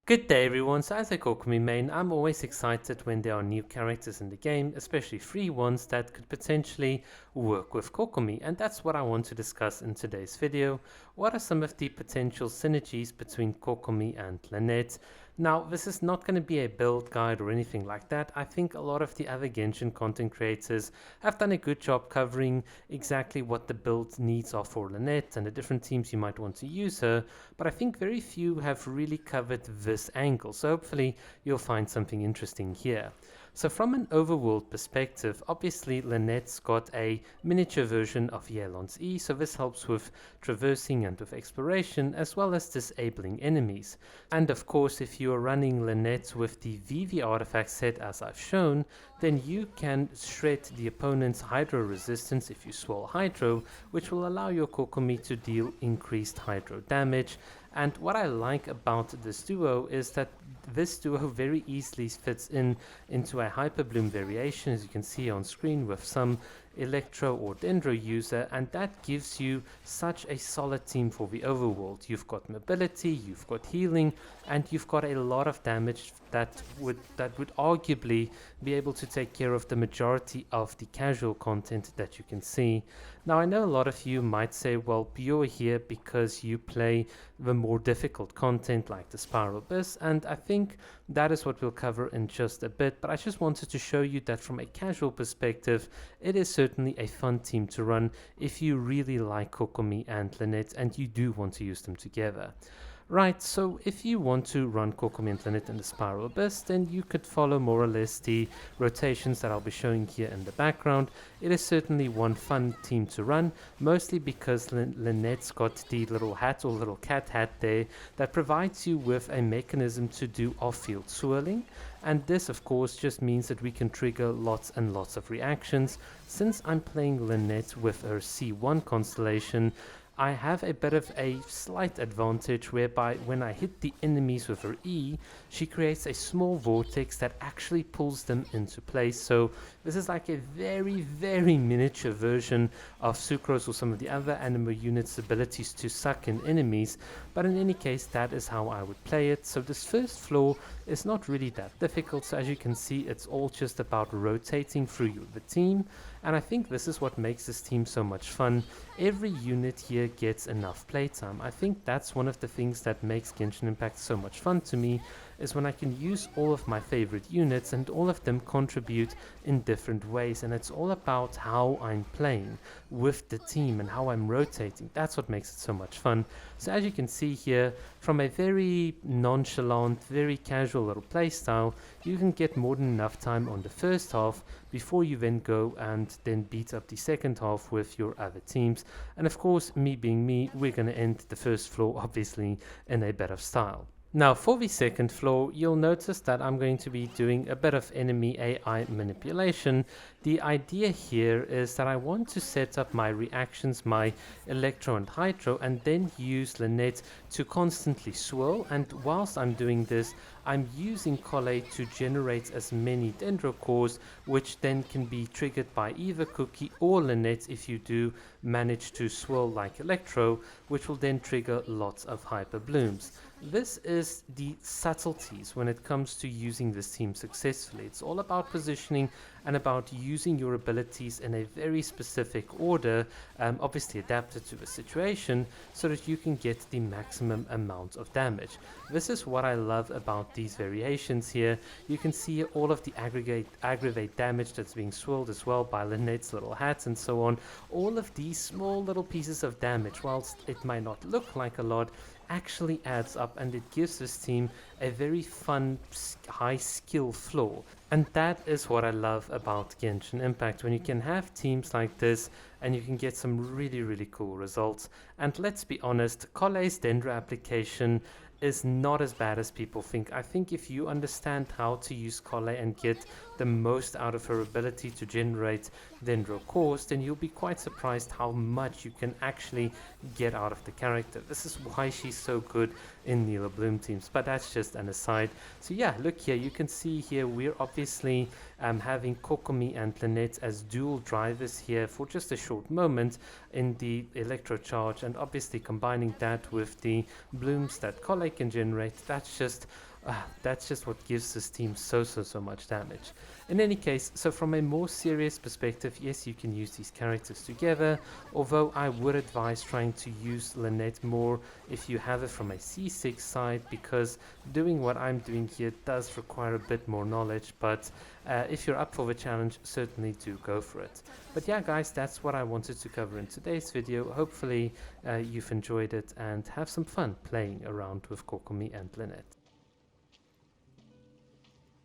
Good day everyone, so as a Kokomi main, I'm always excited when there are new characters in the game, especially free ones that could potentially work with Kokomi, and that's what I want to discuss in today's video. What are some of the potential synergies between Kokomi and Lynette? Now, this is not going to be a build guide or anything like that. I think a lot of the other Genshin content creators have done a good job covering exactly what the build needs are for Lynette and the different teams you might want to use her, but I think very few have really covered this angle, so hopefully you'll find something interesting here. So from an overworld perspective, obviously Lynette's got a miniature version of Yelan's E, so this helps with traversing and with exploration, as well as disabling enemies. And of course, if you are running Lynette with the VV artifact set as I've shown, then you can shred the opponent's Hydro resistance if you swirl Hydro, which will allow your Kokomi to deal increased Hydro damage. And what I like about this duo is that this duo very easily fits into a Hyper Bloom variation, as you can see on screen, with some Electro or Dendro user, and that gives you such a solid team for the overworld. You've got mobility, you've got healing, and you've got a lot of damage that would arguably be able to take care of the majority of the casual content that you can see. Now I know a lot of you might say, well, you're here because you play the more difficult content like the Spiral Abyss, and I think that is what we'll cover in just a bit, but I just wanted to show you that from a casual perspective, it is certainly a fun team to run if you really like Kokomi and Lynette and you do want to use them together. Right, so if you want to run Kokomi and Lynette in the Spiral Abyss, then you could follow more or less the rotations that I'll be showing here in the background. It is certainly one fun team to run, mostly because Lynette's got the little hat or little cat hat there that provides you with a mechanism to do off-field swirling, and this of course just means that we can trigger lots and lots of reactions. Since I'm playing Lynette with her C1 constellation, I have a bit of a slight advantage whereby when I hit the enemies with her E, she creates a small vortex that actually pulls them into place. So this is like a very miniature version of Sucrose or some of the other anime units' abilities to suck in enemies, but in any case that is how I would play it. So this first floor is not really that difficult, so as you can see it's all just about rotating through the team, and I think this is what makes this team so much fun. Every unit here gets enough playtime. I think that's one of the things that makes Genshin Impact so much fun to me, is when I can use all of my favorite units and all of them contribute in different ways, and it's all about how I'm playing with the team and how I'm rotating. That's what makes it so much fun. So as you can see here, from a very nonchalant, very casual little playstyle, you can get more than enough time on the first half before you then go and then beat up the second half with your other teams. And of course, me being me, we're going to end the first floor obviously in a better style. Now for the second floor, you'll notice that I'm going to be doing a bit of enemy AI manipulation. The idea here is that I want to set up my reactions, my Electro and Hydro, and then use Lynette to constantly swirl, and whilst I'm doing this, I'm using Collei to generate as many Dendro cores, which then can be triggered by either Cookie or Lynette if you do manage to swirl like Electro, which will then trigger lots of Hyper Blooms. This is the subtleties when it comes to using this team successfully. It's all about positioning and about using your abilities in a very specific order, obviously adapted to the situation, so that you can get the maximum amount of damage. This is what I love about these variations here. You can see all of the aggravate damage that's being swirled as well by Lynette's little hats and so on. All of these small little pieces of damage, whilst it might not look like a lot, actually adds up, and it gives this team a very fun high skill floor. And that is what I love about Genshin Impact, when you can have teams like this and you can get some really cool results. And let's be honest, Collei's Dendro application is not as bad as people think. I think if you understand how to use Collei and get the most out of her ability to generate Dendro cores, then you'll be quite surprised how much you can actually get out of the character. This is why she's so good in Neela Bloom teams, but that's just an aside. So yeah, look here, you can see here we're obviously having Kokomi and Lynette as dual drivers here for just a short moment in the Electro Charge, and obviously combining that with the blooms that Collei can generate, that's just That's just what gives this team so much damage. In any case, so from a more serious perspective, yes, you can use these characters together, although I would advise trying to use Lynette more if you have it from a C6 side, because doing what I'm doing here does require a bit more knowledge, but if you're up for the challenge, certainly do go for it. But yeah guys, that's what I wanted to cover in today's video. Hopefully you've enjoyed it and have some fun playing around with Kokomi and Lynette.